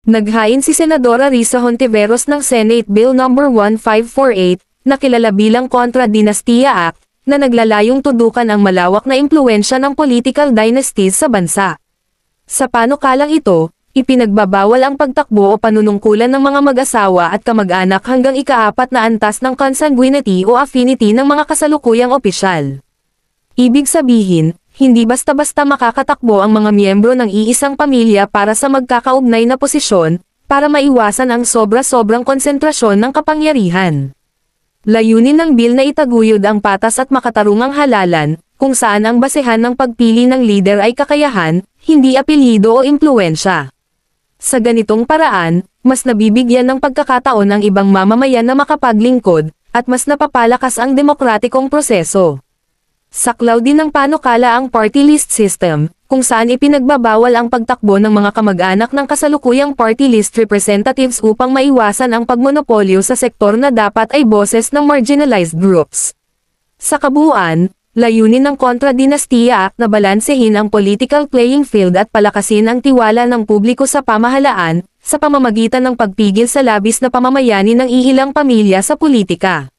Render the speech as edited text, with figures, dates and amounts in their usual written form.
Naghain si Senadora Risa Hontiveros ng Senate Bill No. 1548, na kilala bilang Contra Dinastia Act, na naglalayong tudukan ang malawak na impluwensya ng political dynasties sa bansa. Sa panukalang ito, ipinagbabawal ang pagtakbo o panunungkulan ng mga mag-asawa at kamag-anak hanggang ika-4 na antas ng consanguinity o affinity ng mga kasalukuyang opisyal. Ibig sabihin, hindi basta-basta makakatakbo ang mga miyembro ng iisang pamilya para sa magkakaugnay na posisyon, para maiwasan ang sobra-sobrang konsentrasyon ng kapangyarihan. Layunin ng bill na itaguyod ang patas at makatarungang halalan, kung saan ang basehan ng pagpili ng leader ay kakayahan, hindi apelyido o impluwensya. Sa ganitong paraan, mas nabibigyan ng pagkakataon ang ibang mamamayan na makapaglingkod, at mas napapalakas ang demokratikong proseso. Saklaw din ng panukala ang party list system, kung saan ipinagbabawal ang pagtakbo ng mga kamag-anak ng kasalukuyang party list representatives upang maiwasan ang pagmonopolyo sa sektor na dapat ay boses ng marginalized groups. Sa kabuuan, layunin ng Contra Dinastia Act na balansehin ang political playing field at palakasin ang tiwala ng publiko sa pamahalaan, sa pamamagitan ng pagpigil sa labis na pamamayani ng iilang pamilya sa politika.